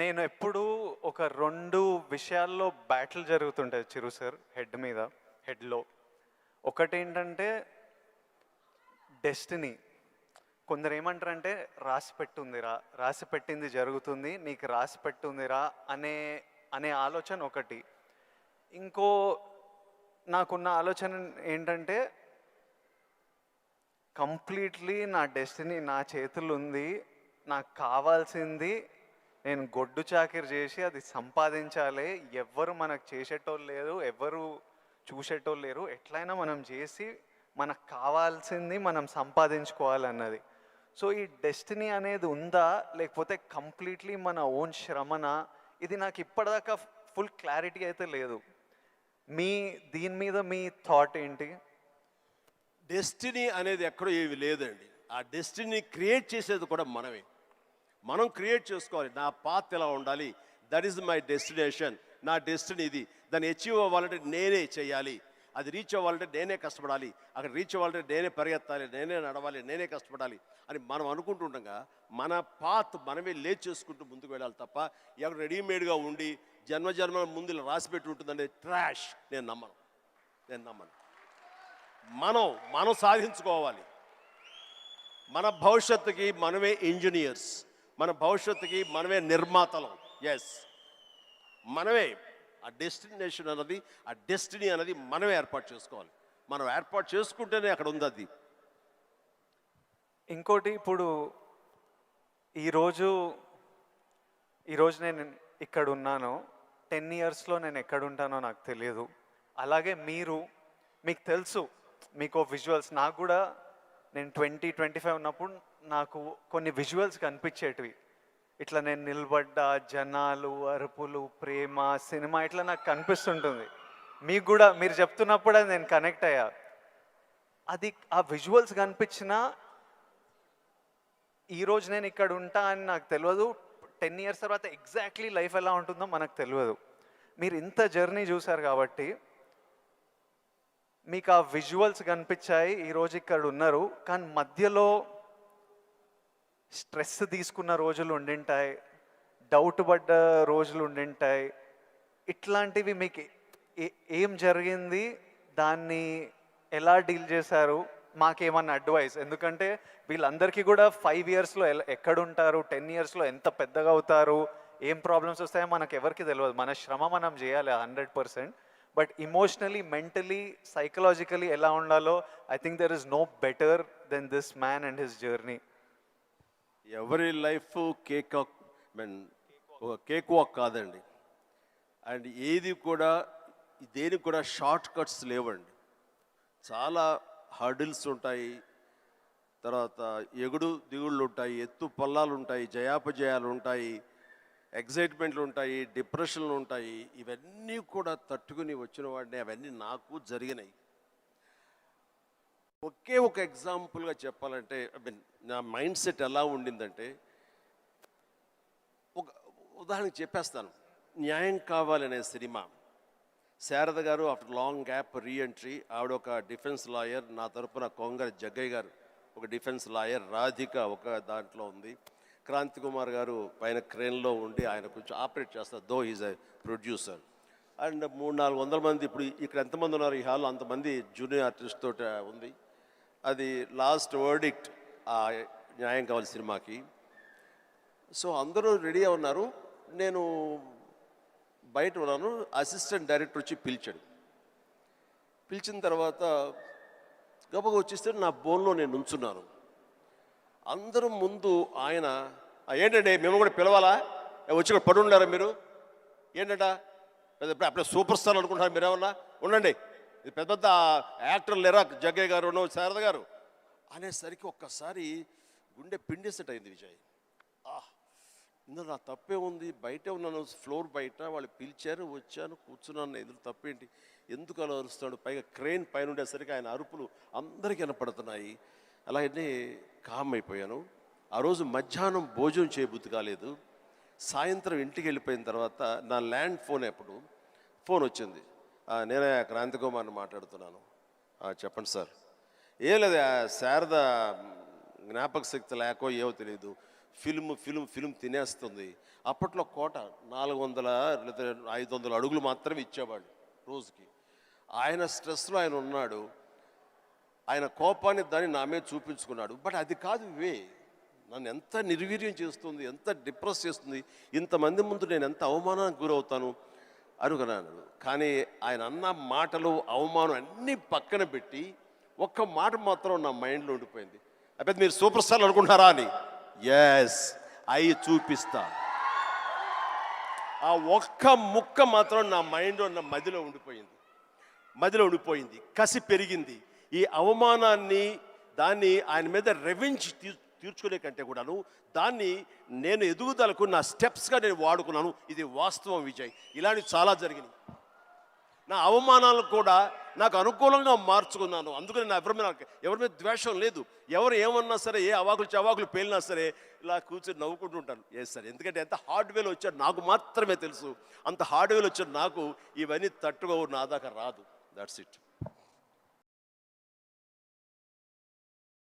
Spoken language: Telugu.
నేను ఎప్పుడూ ఒక 2 విషయాల్లో బ్యాటిల్ జరుగుతుంటది చిరు సార్ హెడ్‌లో. ఒకటేంటంటే డెస్టినీ. కొందరేమంటారంటే రాసి పెట్టింది జరుగుతుంది. నీకు రాసి పెట్టుందిరా అనే అనే ఆలోచన ఒకటి. ఇంకో నాకున్న ఆలోచన ఏంటంటే కంప్లీట్‌లీ నా డెస్టినీ నా చేతుల్లో ఉంది. నాకు కావాల్సింది నేను గొడ్డు చాకిరీ చేసి అది సంపాదించాలి. ఎవ్వరు మనకు చేసేటోళ్ళు లేరు. ఎవ్వరు చూసేటోళ్ళు లేరు. ఎట్లయినా మనం చేసి మనకు కావాల్సింది మనం సంపాదించుకోవాలన్నది. సో ఈ డెస్టినీ అనేది ఉందా? లేకపోతే కంప్లీట్‌లీ మన ఓన్ శ్రమనా? ఇది నాకు ఇప్పటిదాకా ఫుల్ క్లారిటీ అయితే లేదు. దీని మీద మీ థాట్ ఏంటి? డెస్టినీ అనేది ఎక్కడో ఏమి లేదండి. ఆ డెస్టినీ క్రియేట్ చేసేది కూడా మనమే. మనం క్రియేట్ చేసుకోవాలి. నా పాత్ ఎలా ఉండాలి, దట్ ఈస్ మై డెస్టినేషన్, నా డెస్టినీ ఇది. దాన్ని అచీవ్ అవ్వాలంటే నేనే చేయాలి. అది రీచ్ అవ్వాలంటే నేనే కష్టపడాలి. అక్కడ రీచ్ అవ్వాలంటే నేనే పరిగెత్తాలి, నేనే నడవాలి, నేనే కష్టపడాలి అని మనం అనుకుంటుండగా మన పాత్ మనమే లేచి చేసుకుంటూ ముందుకు వెళ్ళాలి తప్ప ఎక్కడ రెడీమేడ్గా ఉండి జన్మల ముందు ఇలా రాసి పెట్టి ఉంటుందంటే ట్రాష్. నేను నమ్మను. మనం సాధించుకోవాలి. మన భవిష్యత్తుకి మనమే ఇంజనీర్స్, మన భవిష్యత్తుకి మనమే నిర్మాతలం. ఎస్, మనమే ఆ డెస్టినేషన్ అన్నది, ఆ డెస్టినీ అనేది మనమే ఏర్పాటు చేసుకోవాలి. మనం ఏర్పాటు చేసుకుంటేనే అక్కడ ఉంది అది. ఇంకోటి ఇప్పుడు ఈరోజు నేను ఇక్కడ ఉన్నాను. 10 ఇయర్స్లో నేను ఎక్కడ ఉంటానో నాకు తెలియదు. అలాగే మీకు తెలుసు, మీకు విజువల్స్. నాకు కూడా నేను 20-25 ఉన్నప్పుడు నాకు కొన్ని విజువల్స్ కనిపించేటివి. ఇట్లా నేను నిలబడ్డా, జనాలు, అరుపులు, ప్రేమ, సినిమా ఇట్లా నాకు కనిపిస్తుంటుంది. మీకు కూడా మీరు చెప్తున్నప్పుడు అది నేను కనెక్ట్ అయ్యా. అది ఆ విజువల్స్ కనిపించినా ఈరోజు నేను ఇక్కడ ఉంటా అని నాకు తెలియదు. 10 ఇయర్స్ తర్వాత ఎగ్జాక్ట్లీ లైఫ్ ఎలా ఉంటుందో మనకు తెలియదు. మీరు ఇంత జర్నీ చూసారు కాబట్టి మీకు ఆ విజువల్స్ కనిపించాయి. ఈరోజు ఇక్కడ ఉన్నారు. కానీ మధ్యలో స్ట్రెస్ తీసుకున్న రోజులు ఉండింటాయి, డౌట్ పడ్డ రోజులు ఉండింటాయి. ఇట్లాంటివి మీకు ఏం జరిగింది, దాన్ని ఎలా డీల్ చేశారు? మాకేమన్నా అడ్వైస్. ఎందుకంటే వీళ్ళందరికీ కూడా 5 ఇయర్స్లో ఎక్కడుంటారు, 10 ఇయర్స్లో ఎంత పెద్దగా అవుతారు, ఏం ప్రాబ్లమ్స్ వస్తాయో మనకు ఎవరికి తెలియదు. మన శ్రమ మనం చేయాలి 100%. బట్ ఇమోషనలీ, మెంటలీ, సైకలాజికలీ ఎలా ఉండాలో I think there is no better than this man and his journey. ఎవరి లైఫ్ కేక్ వాక్ కాదండి. అండ్ దేనికి కూడా షార్ట్ కట్స్ లేవండి. చాలా హర్డిల్స్ ఉంటాయి, తర్వాత ఎగుడు దిగుళ్ళు ఉంటాయి, ఎత్తు పల్లాలు ఉంటాయి, జయాపజయాలు ఉంటాయి, ఎగ్జైట్మెంట్లు ఉంటాయి, డిప్రెషన్లు ఉంటాయి. ఇవన్నీ కూడా తట్టుకుని వచ్చిన వాడిని. అవన్నీ నాకు జరిగినాయి. ఒకే ఒక ఎగ్జాంపుల్గా చెప్పాలంటే నా మైండ్ సెట్ ఎలా ఉండిందంటే, ఒక ఉదాహరణకి చెప్పేస్తాను. న్యాయం కావాలనే సినిమా, శారద గారు ఆఫ్టర్ లాంగ్ గ్యాప్ రీఎంట్రీ. ఆవిడ ఒక డిఫెన్స్ లాయర్, నా తరపున కొంగర జగ్గయ్య గారు ఒక డిఫెన్స్ లాయర్, రాధిక ఒక దాంట్లో ఉంది, క్రాంతి కుమార్ గారు పైన క్రేన్లో ఉండి ఆయన కొంచెం ఆపరేట్ చేస్తారు, though is a producer. And 300-400 మంది, ఇప్పుడు ఇక్కడ ఎంతమంది ఉన్నారు ఈ హాల్లో అంతమంది జూనియర్ ఆర్టిస్ట్ తోటి ఉంది. అది లాస్ట్ వర్డిక్ట్ ఆ న్యాయం కావాలి సినిమాకి. సో అందరూ రెడీగా ఉన్నారు. నేను బయట ఉన్నాను. అసిస్టెంట్ డైరెక్టర్ వచ్చి పిలిచిన తర్వాత గబగ వచ్చేస్తే నా బోన్లో నేను నుంచున్నాను. అందరూ ముందు ఆయన, ఏంటంటే మేము కూడా పిలవాలా, వచ్చి కూడా పడి ఉండారా మీరు, ఏంటంట అప్పుడే సూపర్ స్టార్ అనుకుంటున్నారు మీరేమన్నా, ఉండండి, ఇది పెద్ద పెద్ద యాక్టర్లు లేరా, జగ్గయ్య గారు, శారద గారు అనేసరికి ఒక్కసారి గుండె పిండేసెట్ అయింది విజయ్. ఇందులో నా తప్పే ఉంది, బయటే ఉన్నాను, ఫ్లోర్ బయట, వాళ్ళు పిలిచారు, వచ్చాను, కూర్చున్నాను, ఎదురు తప్పేంటి, ఎందుకు అలా అరుస్తాడు, పైగా క్రెయిన్ పైన ఉండేసరికి ఆయన అరుపులు అందరికీ వినపడుతున్నాయి. అలాగే కామ్ అయిపోయాను. ఆ రోజు మధ్యాహ్నం భోజనం చేయబుద్ధి కాలేదు. సాయంత్రం ఇంటికి వెళ్ళిపోయిన తర్వాత నా ల్యాండ్ ఫోన్ వచ్చింది. నేనే క్రాంతి కుమార్ని మాట్లాడుతున్నాను. చెప్పండి సార్. ఏం లేదు, శారద జ్ఞాపక శక్తి లేకో ఏవో తెలియదు, ఫిల్మ్ తినేస్తుంది. అప్పట్లో కోట 400 లేదా 500 అడుగులు మాత్రమే ఇచ్చేవాళ్ళు రోజుకి. ఆయన స్ట్రెస్లో ఆయన ఉన్నాడు, ఆయన కోపాన్ని దాన్ని నా మీద చూపించుకున్నాడు. బట్ అది కాదు నన్ను ఎంత నిర్వీర్యం చేస్తుంది, ఎంత డిప్రెస్ చేస్తుంది, ఇంతమంది ముందు నేను ఎంత అవమానానికి గురవుతాను అనుకున్నాను. కానీ ఆయన అన్న మాటలు, అవమానం అన్నీ పక్కన పెట్టి ఒక్క మాట మాత్రం నా మైండ్లో ఉండిపోయింది. అప్పుడు మీరు సూపర్ స్టార్ అనుకుంటారా అని. ఎస్, అయి చూపిస్తా. ఆ ఒక్క ముక్క మాత్రం నా మైండ్లో, నా మదిలో ఉండిపోయింది. కసి పెరిగింది. ఈ అవమానాన్ని, దాన్ని ఆయన మీద రెవెంజ్ తీర్చుకునే కంటే కూడాను దాన్ని నేను ఎదుగుదలకు నా స్టెప్స్గా నేను వాడుకున్నాను. ఇది వాస్తవం విజయ్. ఇలాంటివి చాలా జరిగినాయి. నా అవమానాలు కూడా నాకు అనుకూలంగా మార్చుకున్నాను. అందుకని నా ఎవరి మీద ద్వేషం లేదు. ఎవరు ఏమన్నా సరే, ఏ చవాకులు పేలినా సరే ఇలా కూర్చొని నవ్వుకుంటూ ఉంటాను. సరే, ఎందుకంటే ఎంత హార్డ్వేర్ వచ్చాడు నాకు మాత్రమే తెలుసు. అంత హార్డ్వేర్ వచ్చాడు నాకు ఇవన్నీ తట్టుకోవు, నా దాకా రాదు. That's it.